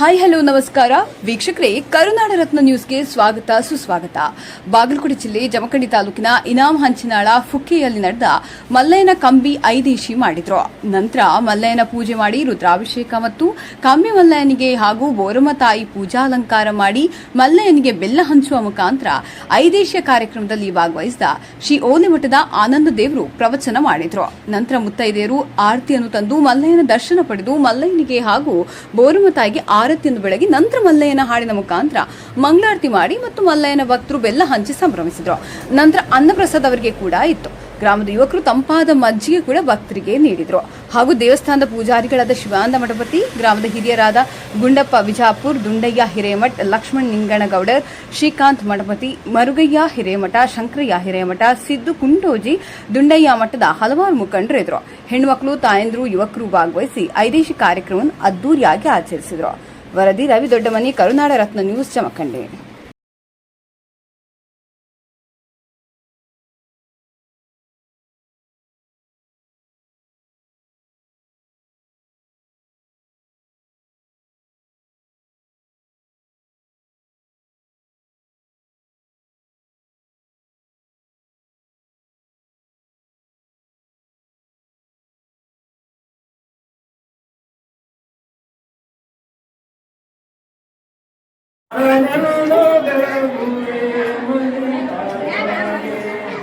Hi hello ನಮಸ್ಕಾರ ವೀಕ್ಷಕರೇ, ಕರುನಾಡ ರತ್ನ ನ್ಯೂಸ್ಗೆ ಸ್ವಾಗತ ಸುಸ್ವಾಗತ. ಬಾಗಲಕೋಟೆ ಜಿಲ್ಲೆ ಜಮಖಂಡಿ ತಾಲೂಕಿನ ಇನಾಂ ಹಂಚಿನಾಳ ಫುಕ್ಕೆಯಲ್ಲಿ ನಡೆದ ಮಲ್ಲಯ್ಯನ ಕಂಬಿ ಐದೇಶಿ ಮಾಡಿದ್ರು. ನಂತರ ಮಲ್ಲಯ್ಯನ ಪೂಜೆ ಮಾಡಿ ರುದ್ರಾಭಿಷೇಕ ಮತ್ತು ಕಾಮ್ಯ ಮಲ್ಲಯ್ಯನಿಗೆ ಹಾಗೂ ಬೋರಮ್ಮ ತಾಯಿ ಪೂಜಾ ಅಲಂಕಾರ ಮಾಡಿ ಮಲ್ಲಯ್ಯನಿಗೆ ಬೆಲ್ಲ ಹಂಚುವ ಮುಖಾಂತರ ಐದೇಶಿಯ ಕಾರ್ಯಕ್ರಮದಲ್ಲಿ ಭಾಗವಹಿಸಿದ ಶ್ರೀ ಓಲೆಮಠದ ಆನಂದ ದೇವರು ಪ್ರವಚನ ಮಾಡಿದ್ರು. ನಂತರ ಮುತ್ತೈದೆಯರು ಆರತಿಯನ್ನು ತಂದು ಮಲ್ಲಯ್ಯನ ದರ್ಶನ ಪಡೆದು ಮಲ್ಲಯ್ಯನಿಗೆ ಹಾಗೂ ಬೋರಮ್ಮ ತಾಯಿಗೆ ಆರತಿಯನ್ನು ಬೆಳಗಿ ನಂತರ ಮಲ್ಲಯ್ಯನ ಹಾಡಿನ ಮುಖಾಂತರ ಮಂಗಳಾರತಿ ಮಾಡಿ ಮತ್ತು ಮಲ್ಲಯ್ಯನ ಭಕ್ತರು ಬೆಲ್ಲ ಹಂಚಿ ಸಂಭ್ರಮಿಸಿದ್ರು. ನಂತರ ಅನ್ನಪ್ರಸಾದ ಅವರಿಗೆ ಕೂಡ ಇತ್ತು. ಗ್ರಾಮದ ಯುವಕರು ತಂಪಾದ ಮಜ್ಜಿಗೆ ಕೂಡ ಭಕ್ತರಿಗೆ ನೀಡಿದ್ರು. ಹಾಗೂ ದೇವಸ್ಥಾನದ ಪೂಜಾರಿಗಳಾದ ಶಿವಾನಂದ ಮಠಪತಿ, ಗ್ರಾಮದ ಹಿರಿಯರಾದ ಗುಂಡಪ್ಪ ವಿಜಾಪುರ್, ದುಂಡಯ್ಯ ಹಿರೇಮಠ್, ಲಕ್ಷ್ಮಣ್ ನಿಂಗಣಗೌಡರ್, ಶ್ರೀಕಾಂತ್ ಮಠಪತಿ, ಮರುಗಯ್ಯ ಹಿರೇಮಠ, ಶಂಕರಯ್ಯ ಹಿರೇಮಠ, ಸಿದ್ದು ಕುಂಟೋಜಿ, ದುಂಡಯ್ಯ ಮಠದ ಹಲವಾರು ಮುಖಂಡರು ಇದ್ರು. ಹೆಣ್ಮಕ್ಳು, ತಾಯಂದ್ರು, ಯುವಕರು ಭಾಗವಹಿಸಿ ಐದೇಶಿ ಕಾರ್ಯಕ್ರಮವನ್ನು ಅದ್ದೂರಿಯಾಗಿ ಆಚರಿಸಿದ್ರು. ವರದಿ ರವಿ ದೊಡ್ಡಮನಿ, ಕರುನಾಡ ರತ್ನ ನ್ಯೂಸ್, ಜಮಖಂಡಿ.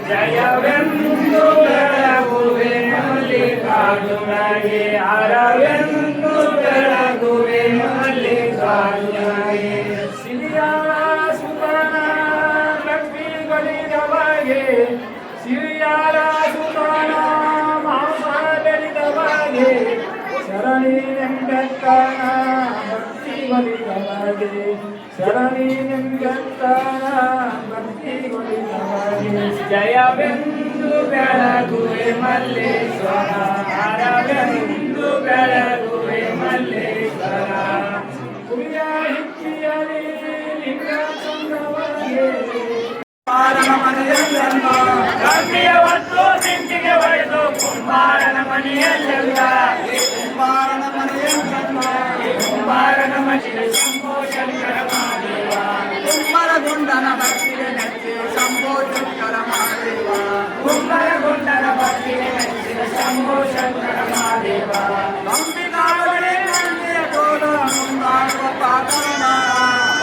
ಜಯವೆಂದು ಬೆಳಗುವೆ ಮಲ್ಲಿಕಾರ್ಜುನಗೆ, ಹರವೆಂದು ಬೆಳಗುವೆ ಮಲ್ಲಿಕಾರ್ಜುನಗೆ. ಸಿರಿಯಾಳ ಸುತನ ಲಕ್ಷ್ಮಿಗಳಿದವಗೆ, ಸಿರಿಯಾಳ ಸುತನ ಮಾಂಸಗಳಿದವಗೆ, ಶರಣಿ ನೆಂಬೆತ್ತನ ಭಕ್ತಿ ಬಲಿದವಗೆ, ಶರಣಿ ನೆಂಬೆತ್ತನ ಭಕ್ತಿ ಬಲಿದವಗೆ. ಜಯವೆಂದು ಬೆಳಗುವೆ ಮಲ್ಲೇಶ್ವರ, ಹರವೆಂದು ಬೆಳಗುವೆ ಮಲ್ಲೇಶ್ವರ. ಕುರಿಯ ಹಿಕ್ಕಿಯಲಿ ಲಿಂಗ ಚಂದ್ರವಗೆ, ಕುಂಬಾರನ ಮನೆಯಲ್ಲೆಲ್ಲ ಗಂಗೆಯ ಹೊತ್ತು ಬೆಂಕಿಗೆ ಹೊಡೆದು ಕುಂಬಾರನ ಮನೆಯಲ್ಲೆಲ್ಲ, ಕುಂಬಾರನ ಮನೆಯಲ್ಲೆಲ್ಲ, ಕುಂಬಾರನ ಮನೆಯ ಶಂಭೋ ಶಂಕರ ಮಹಾದೇವ, ಕುಂಬಾರಗುಂಡನ ಭಕ್ತಿಗೆ ನೆಚ್ಚಿದ ಶಂಭೋ ಶಂಕರ ಮಹಾದೇವ, ಕುಂಬಾರಗುಂಡನ ಭಕ್ತಿಗೆ ನೆಚ್ಚಿದ ಶಂಭೋ ಶಂಕರ ಮಹಾದೇವ. ಅಂಬಿಕಾವಳಿ ನಂದಿಯ ಕೋಲ ಮುಂದಾಡುವ ಪಾತರನಾಳ,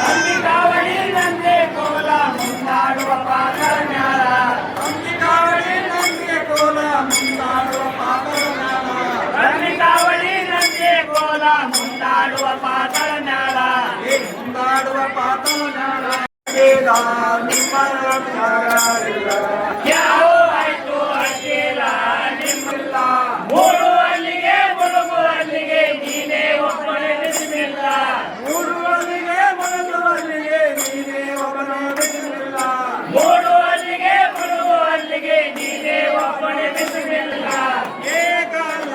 ಅಂಬಿಕಾವಳಿ ನಂದಿಯ ಕೋಲ ಮುಂದಾಡುವ ಪಾತರನಾಳ, ಅಂಬಿಕಾವಳಿ ನಂದಿಯ ಕೋಲ ಮುಂದಾಡುವ ಪಾತರನಾಳ, ಅಂಬಿಕಾವಳಿ ನಂದಿಯ ಕೋಲ ಮುಂದಾಡುವ ಪಾತರನಾಳ, ಮುಂದಾಡುವ ಪಾತರನಾಳ. ನಿಮ್ಮ ಯಾವ ಆಯ್ತು ಅಡ್ಡಿಲ್ಲ ನಿಮ್ಮಿಲ್ಲ, ಮೂರು ಅಲ್ಲಿಗೆ ಮುಳುಗು ಅಲ್ಲಿಗೆ ನೀನೇ ಒಬ್ಬನೇ ಬಿಸಿಲಿಲ್ಲ, ಮೂರು ಅಲ್ಲಿಗೆ ಮುಳುಗು ಅಲ್ಲಿಗೆ ನೀನೇ ಒಬ್ಬನೇ ಬಿಸಿಲಿಲ್ಲ, ಮೂರು ಅಲ್ಲಿಗೆ ಮುಳುಗು ಅಲ್ಲಿಗೆ ನೀನೇ ಒಬ್ಬನೇ ಬಿಸಿಲಿಲ್ಲ. ಏಕಲ್ಲ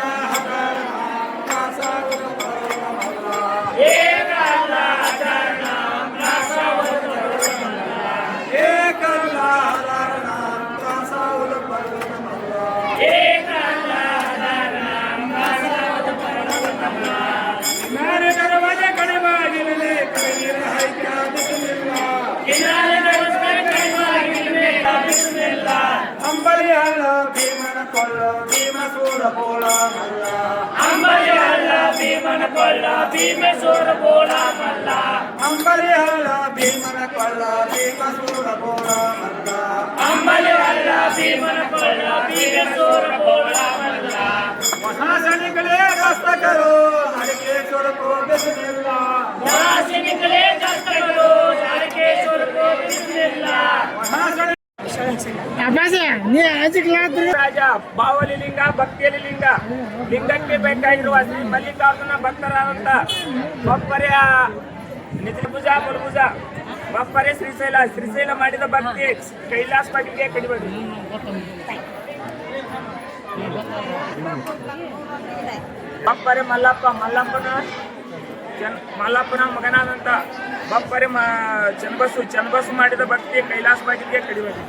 ಏಕಲ್ಲ ಹರಣ ಅಂಬಲಿ ಹಳ್ಳ ಭೀಮನ ಕೊಳ್ಳ ಭೀಮಸೂರ ಬೋಳ ಮಲ್ಲ, ಅಂಬಲಿ ಹಳ್ಳ ಭೀಮನ ಕೊಳ್ಳ ಭೀಮಸೂರ ಬೋಳ ಮಲ್ಲ, ಅಂಬಲಿ ಹಳ್ಳ ಭೀಮನ ಕೊಳ್ಳ ಭೀಮಸೂರ ಬೋಳ ಮಲ್ಲ, ಅಂಬಲಿ ಹಳ್ಳ ಭೀಮನ ಕೊಳ್ಳ ಭೀಮಸೂರ ಬೋಳ ಮಲ್ಲ. ಮಹಾಸನಿಗಳೇ ಕಷ್ಟಕರು ಅಡಿಕೆ ಸೊರಕು ಬಿಸಿಲಿಲ್ಲ, ಮಹಾಸನಿಗಳೇ ಕಷ್ಟಕರು ಅಡಿಕೆ ಸೊರಕು ಬಿಸಿಲಿಲ್ಲ. ರಾಜ ಬಾವಲಿ ಲಿಂಗ ಭಕ್ತಿಯಲ್ಲಿ ಲಿಂಗ, ಲಿಂಗಕ್ಕೆ ಬೇಕಾಗಿರುವ ಶ್ರೀ ಮಲ್ಲಿಕಾರ್ಜುನ ಭಕ್ತರಾದಂತ ಒಬ್ಬರೆಯ ನಿತ್ಯಭುಜ ಮುರುಭುಜ ಬಪ್ಪರೆ ಶ್ರೀಶೈಲ ಮಾಡಿದ ಭಕ್ತಿ ಕೈಲಾಸ ಪಾಟೀಲ್ಗೆ ಕಡಿಬೇಡಿ. ಬಪ್ಪರೆ ಮಲ್ಲಪ್ಪನ ಮಗನಾದಂತ ಬಪ್ಪರೆ ಚನ್ನಬಸು ಮಾಡಿದ ಭಕ್ತಿ ಕೈಲಾಸ ಪಾಟೀಲ್ಗೆ ಕಡಿಬೇಡಿ.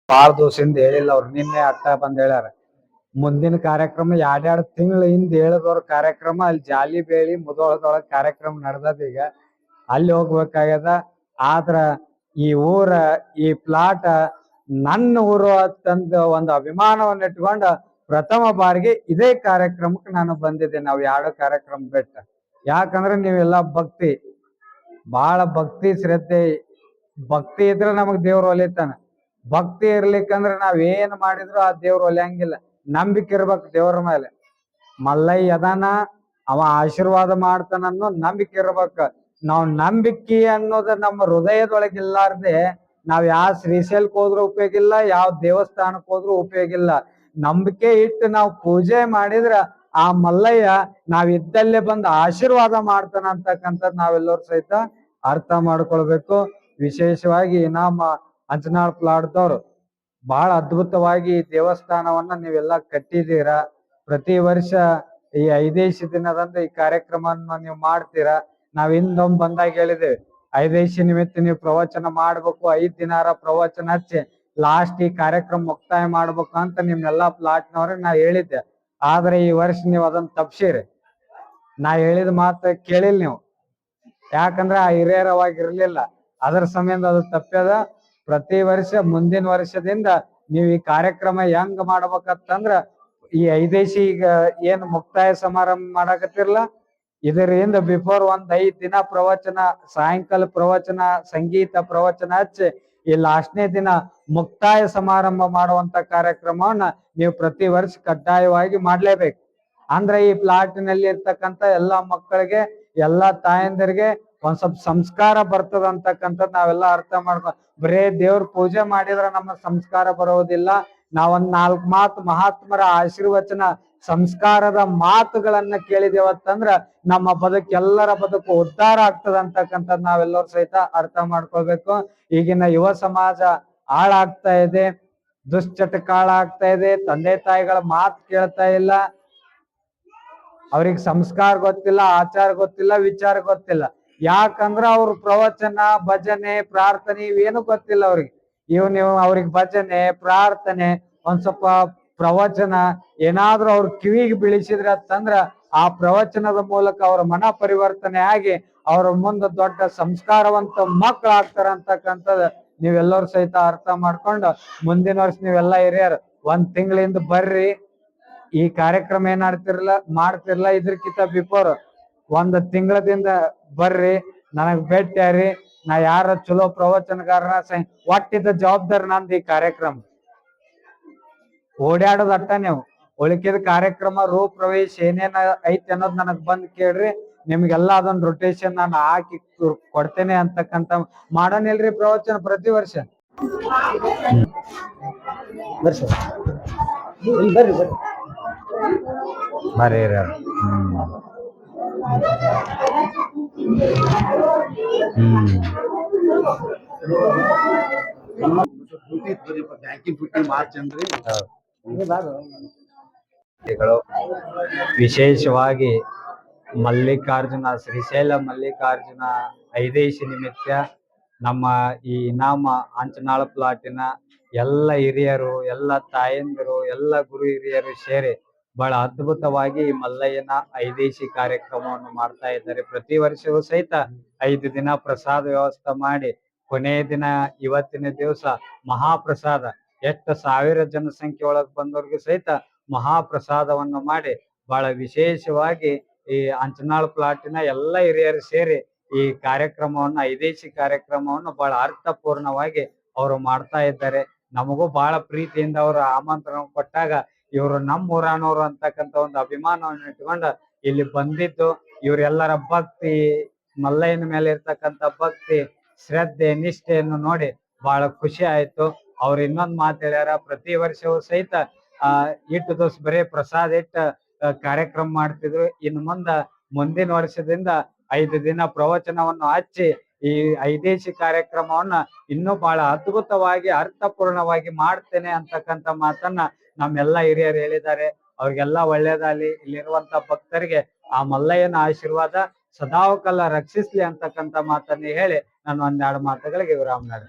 ಬಾಳ ದಿವಸದಿಂದ ಹೇಳಿಲ್ಲ ಅವ್ರು, ನಿನ್ನೆ ಅಟ್ಟ ಬಂದ್ ಹೇಳ್ಯಾರ. ಮುಂದಿನ ಕಾರ್ಯಕ್ರಮ ಎರಡೆರಡು ತಿಂಗಳ ಹಿಂದ್ ಹೇಳಿದವ್ರ ಕಾರ್ಯಕ್ರಮ ಅಲ್ಲಿ ಜಾಲಿ ಬೇಳಿ ಮುದೋಳದೊಳಗ ಕಾರ್ಯಕ್ರಮ ನಡೆದದ. ಈಗ ಅಲ್ಲಿ ಹೋಗ್ಬೇಕಾಗ್ಯದ. ಆದ್ರ ಈ ಊರ ಈ ಪ್ಲಾಟ್ ನನ್ನ ಊರು ಅಂತಂದ ಒಂದು ಅಭಿಮಾನವನ್ನ ಇಟ್ಕೊಂಡ ಪ್ರಥಮ ಬಾರಿಗೆ ಇದೇ ಕಾರ್ಯಕ್ರಮಕ್ಕೆ ನಾನು ಬಂದಿದ್ದೆ. ನಾವು ಎರಡು ಕಾರ್ಯಕ್ರಮ ಬಿಟ್ಟ. ಯಾಕಂದ್ರೆ ನೀವೆಲ್ಲ ಭಕ್ತಿ, ಬಹಳ ಭಕ್ತಿ ಶ್ರದ್ಧೆ, ಭಕ್ತಿ ಇದ್ರೆ ನಮಗ್ ದೇವ್ರು ಒಲಿತಾನ. ಭಕ್ತಿ ಇರ್ಲಿಕ್ಕಂದ್ರ ನಾವ್ ಏನ್ ಮಾಡಿದ್ರು ಆ ದೇವ್ರು ಒಲಿಯಂಗಿಲ್ಲ. ನಂಬಿಕೆ ಇರ್ಬೇಕು ದೇವ್ರ ಮೇಲೆ. ಮಲ್ಲಯ್ಯ ಅದಾನ, ಅವ ಆಶೀರ್ವಾದ ಮಾಡ್ತಾನ ಅನ್ನೋ ನಂಬಿಕೆ ಇರ್ಬೇಕ. ನಾವ್ ನಂಬಿಕೆ ಅನ್ನೋದ ನಮ್ಮ ಹೃದಯದೊಳಗೆ ಇಲ್ಲಾರ್ದೆ ನಾವ್ ಯಾವ ಶ್ರೀಶೈಲಕ್ಕೆ ಹೋದ್ರು ಉಪಯೋಗ ಇಲ್ಲ, ಯಾವ ದೇವಸ್ಥಾನಕ್ಕೆ ಹೋದ್ರು ಉಪಯೋಗ ಇಲ್ಲ. ನಂಬಿಕೆ ಇಟ್ಟು ನಾವು ಪೂಜೆ ಮಾಡಿದ್ರ ಆ ಮಲ್ಲಯ್ಯ ನಾವ್ ಇದ್ದಲ್ಲೇ ಬಂದು ಆಶೀರ್ವಾದ ಮಾಡ್ತಾನ ಅಂತಕ್ಕಂಥದ್ದು ನಾವೆಲ್ಲರೂ ಸಹಿತ ಅರ್ಥ ಮಾಡ್ಕೊಳ್ಬೇಕು. ವಿಶೇಷವಾಗಿ ನಮ್ಮ ಅಂಚನಾಳ್ ಪ್ಲಾಟ್ದವ್ರು ಬಹಳ ಅದ್ಭುತವಾಗಿ ಈ ದೇವಸ್ಥಾನವನ್ನ ನೀವೆಲ್ಲ ಕಟ್ಟಿದೀರ. ಪ್ರತಿ ವರ್ಷ ಈ 5 ದಿನದಂದು ಈ ಕಾರ್ಯಕ್ರಮವನ್ನು ನೀವು ಮಾಡ್ತೀರಾ. ನಾವ್ ಹಿಂದೊಮ್ಮೆ ಬಂದಾಗ ಹೇಳಿದೇವೆ, 5 ನಿಮಿತ್ತ ನೀವು ಪ್ರವಚನ ಮಾಡ್ಬೇಕು, 5 ದಿನಾರ ಪ್ರವಚನ ಹಚ್ಚಿ ಲಾಸ್ಟ್ ಈ ಕಾರ್ಯಕ್ರಮ ಮುಕ್ತಾಯ ಮಾಡ್ಬೇಕು ಅಂತ ನಿಮ್ನೆಲ್ಲಾ ಪ್ಲಾಟ್ನವ್ರಿಗೆ ನಾ ಹೇಳಿದ್ದೆ. ಆದ್ರೆ ಈ ವರ್ಷ ನೀವು ಅದನ್ನ ತಪ್ಸಿರಿ. ನಾ ಹೇಳಿದ ಮಾತು ಕೇಳಿಲ್ಲ ನೀವು. ಯಾಕಂದ್ರೆ ಆ ಹಿರಿಯರವಾಗಿರ್ಲಿಲ್ಲ, ಅದರ ಸಂಬಂಧ ಅದು ತಪ್ಪ್ಯದ. ಪ್ರತಿ ವರ್ಷ ಮುಂದಿನ ವರ್ಷದಿಂದ ನೀವು ಈ ಕಾರ್ಯಕ್ರಮ ಹೆಂಗ್ ಮಾಡ್ಬೇಕಂತಂದ್ರ ಈ 5 ಈಗ ಏನ್ ಮುಕ್ತಾಯ ಸಮಾರಂಭ ಮಾಡಕತ್ತಿರಲ್ಲ, ಇದರಿಂದ ಬಿಫೋರ್ 5 ದಿನ ಪ್ರವಚನ, ಸಾಯಂಕಾಲ ಪ್ರವಚನ, ಸಂಗೀತ ಪ್ರವಚನ ಹಚ್ಚಿ ಈ ಲಾಸ್ಟ್ನೇ ದಿನ ಮುಕ್ತಾಯ ಸಮಾರಂಭ ಮಾಡುವಂತ ಕಾರ್ಯಕ್ರಮವನ್ನ ನೀವು ಪ್ರತಿ ವರ್ಷ ಕಡ್ಡಾಯವಾಗಿ ಮಾಡ್ಲೇಬೇಕು. ಅಂದ್ರೆ ಈ ಪ್ಲಾಟಿನಲ್ಲಿ ಇರ್ತಕ್ಕಂಥ ಎಲ್ಲಾ ಮಕ್ಕಳಿಗೆ, ಎಲ್ಲಾ ತಾಯಂದಿರಿಗೆ ಒಂದ್ ಸ್ವಲ್ಪ ಸಂಸ್ಕಾರ ಬರ್ತದ ಅಂತಕ್ಕಂಥದ್ದು ನಾವೆಲ್ಲ ಅರ್ಥ ಮಾಡ್ಕೊ. ಬರೇ ದೇವ್ರ ಪೂಜೆ ಮಾಡಿದ್ರ ನಮ್ಮ ಸಂಸ್ಕಾರ ಬರೋದಿಲ್ಲ. ನಾವೊಂದ್ 4 ಮಾತು ಮಹಾತ್ಮರ ಆಶೀರ್ವಚನ ಸಂಸ್ಕಾರದ ಮಾತುಗಳನ್ನ ಕೇಳಿದೇವತ್ತಂದ್ರ ನಮ್ಮ ಬದುಕು, ಎಲ್ಲರ ಬದುಕು ಉದ್ಧಾರ ಆಗ್ತದ ಅಂತಕ್ಕಂಥದ್ದು ನಾವೆಲ್ಲರೂ ಸಹಿತ ಅರ್ಥ ಮಾಡ್ಕೊಳ್ಬೇಕು. ಈಗಿನ ಯುವ ಸಮಾಜ ಹಾಳಾಗ್ತಾ ಇದೆ, ದುಶ್ಚಟಕ ಹಾಳಾಗ್ತಾ ಇದೆ, ತಂದೆ ತಾಯಿಗಳ ಮಾತು ಕೇಳ್ತಾ ಇಲ್ಲ, ಅವ್ರಿಗೆ ಸಂಸ್ಕಾರ ಗೊತ್ತಿಲ್ಲ, ಆಚಾರ ಗೊತ್ತಿಲ್ಲ, ವಿಚಾರ ಗೊತ್ತಿಲ್ಲ. ಯಾಕಂದ್ರ ಅವ್ರ ಪ್ರವಚನ, ಭಜನೆ, ಪ್ರಾರ್ಥನೆ ಇವೇನು ಗೊತ್ತಿಲ್ಲ ಅವ್ರಿಗೆ. ನೀವು ಅವ್ರಿಗೆ ಭಜನೆ, ಪ್ರಾರ್ಥನೆ, ಒಂದ್ ಸ್ವಲ್ಪ ಪ್ರವಚನ ಏನಾದ್ರೂ ಅವ್ರ ಕಿವಿಗೆ ಬೀಳಿಸಿದ್ರ ಅಂತಂದ್ರ ಆ ಪ್ರವಚನದ ಮೂಲಕ ಅವ್ರ ಮನ ಪರಿವರ್ತನೆ ಆಗಿ ಅವ್ರ ಮುಂದೆ ದೊಡ್ಡ ಸಂಸ್ಕಾರವಂತ ಮಕ್ಕಳು ಆಗ್ತಾರ ಅಂತಕ್ಕಂಥದ್ದು ನೀವೆಲ್ಲರೂ ಸಹಿತ ಅರ್ಥ ಮಾಡ್ಕೊಂಡು ಮುಂದಿನ ವರ್ಷ ನೀವೆಲ್ಲ ಹಿರಿಯರು 1 ತಿಂಗಳಿಂದ ಬರ್ರಿ. ಈ ಕಾರ್ಯಕ್ರಮ ಏನ್ ಮಾಡ್ತಿರ್ಲ ಇದ್ರಕ್ಕಿಂತ ಬಿಫೋರ್ 1 ತಿಂಗಳದಿಂದ ಬರ್ರಿ, ನನಗ್ ಭೇಟಿಯಾರಿ. ನಾ ಯಾರ ಚಲೋ ಪ್ರವಚನಕಾರನ ಒಟ್ಟಿದ್ದ ಜವಾಬ್ದಾರಿ ನಂದು. ಈ ಕಾರ್ಯಕ್ರಮ ಓಡಾಡೋದ್ ಅಟ್ಟ, ನೀವು ಉಳಿಕೆದ ಕಾರ್ಯಕ್ರಮ ರೂಪ ಪ್ರವೇಶ ಏನೇನ ಐತಿ ಅನ್ನೋದ್ ನನಗ್ ಬಂದ್ ಕೇಳ್ರಿ. ನಿಮ್ಗೆಲ್ಲಾ ಅದನ್ನ ರೊಟೇಷನ್ ನಾನು ಹಾಕಿ ಕೊಡ್ತೇನೆ ಅಂತಕ್ಕಂತ ಮಾಡೋನಿಲ್ರಿ ಪ್ರವಚನ ಪ್ರತಿ ವರ್ಷ. ಬರ್ರಿ ವಿಶೇಷವಾಗಿ ಮಲ್ಲಿಕಾರ್ಜುನ ಶ್ರೀಶೈಲ ಮಲ್ಲಿಕಾರ್ಜುನ ಐದೇಶಿ ನಿಮಿತ್ತ ನಮ್ಮ ಈ ಇನಾಮ ಅಂಚನಾಳ ಪ್ಲಾಟಿನ ಎಲ್ಲ ಹಿರಿಯರು, ಎಲ್ಲ ತಾಯಂದಿರು, ಎಲ್ಲ ಗುರು ಹಿರಿಯರು ಸೇರಿ ಬಹಳ ಅದ್ಭುತವಾಗಿ ಈ ಮಲ್ಲಯ್ಯನ ಐದೇಶಿ ಕಾರ್ಯಕ್ರಮವನ್ನು ಮಾಡ್ತಾ ಇದ್ದಾರೆ. ಪ್ರತಿ ವರ್ಷವೂ ಸಹಿತ 5 ದಿನ ಪ್ರಸಾದ ವ್ಯವಸ್ಥೆ ಮಾಡಿ ಕೊನೆಯ ದಿನ ಇವತ್ತಿನ ದಿವಸ ಮಹಾಪ್ರಸಾದ ಎಷ್ಟು ಸಾವಿರ ಜನಸಂಖ್ಯೆ ಒಳಗ್ ಬಂದವ್ರಿಗೆ ಸಹಿತ ಮಹಾಪ್ರಸಾದವನ್ನು ಮಾಡಿ ಬಹಳ ವಿಶೇಷವಾಗಿ ಈ ಅಂಚನಾಳ್ ಪ್ಲಾಟಿನ ಎಲ್ಲ ಹಿರಿಯರು ಸೇರಿ ಈ ಕಾರ್ಯಕ್ರಮವನ್ನು ಐದೇಶಿ ಕಾರ್ಯಕ್ರಮವನ್ನು ಬಹಳ ಅರ್ಥಪೂರ್ಣವಾಗಿ ಅವರು ಮಾಡ್ತಾ ಇದ್ದಾರೆ. ನಮಗೂ ಬಹಳ ಪ್ರೀತಿಯಿಂದ ಅವರು ಆಮಂತ್ರಣ ಕೊಟ್ಟಾಗ ಇವರು ನಮ್ಮ ಊರಾನವರು ಅಂತಕ್ಕಂಥ ಒಂದು ಅಭಿಮಾನವನ್ನು ಇಟ್ಕೊಂಡು ಇಲ್ಲಿ ಬಂದಿದ್ದು, ಇವರೆಲ್ಲರ ಭಕ್ತಿ, ಮಲ್ಲಯ್ಯನ ಮೇಲೆ ಇರ್ತಕ್ಕಂಥ ಭಕ್ತಿ, ಶ್ರದ್ಧೆ, ನಿಷ್ಠೆಯನ್ನು ನೋಡಿ ಬಹಳ ಖುಷಿ ಆಯ್ತು. ಅವ್ರು ಇನ್ನೊಂದ್ ಮಾತು ಹೇಳ್ಯಾರ, ಪ್ರತಿ ವರ್ಷವೂ ಸಹಿತ ಇಟ್ಟು ದಿವಸ ಬರೀ ಪ್ರಸಾದ ಇಟ್ಟ ಕಾರ್ಯಕ್ರಮ ಮಾಡ್ತಿದ್ರು. ಇನ್ನು ಮುಂದಿನ ವರ್ಷದಿಂದ 5 ದಿನ ಪ್ರವಚನವನ್ನು ಹಚ್ಚಿ ಈ ಐದೇಶಿ ಕಾರ್ಯಕ್ರಮವನ್ನ ಇನ್ನೂ ಬಹಳ ಅದ್ಭುತವಾಗಿ ಅರ್ಥಪೂರ್ಣವಾಗಿ ಮಾಡ್ತೇನೆ ಅಂತಕ್ಕಂಥ ಮಾತನ್ನ ನಮ್ಮೆಲ್ಲ ಹಿರಿಯರು ಹೇಳಿದ್ದಾರೆ. ಅವ್ರಿಗೆಲ್ಲ ಒಳ್ಳೇದಾಗ್ಲಿ. ಇಲ್ಲಿರುವಂತ ಭಕ್ತರಿಗೆ ಆ ಮಲ್ಲಯ್ಯನ ಆಶೀರ್ವಾದ ಸದಾಕಾಲ ರಕ್ಷಿಸ್ಲಿ ಅಂತಕ್ಕಂಥ ಮಾತನ್ನ ಹೇಳಿ ನಾನು ಒಂದೆರಡು ಮಾತುಗಳಿಗೆ ವಿರಾಮ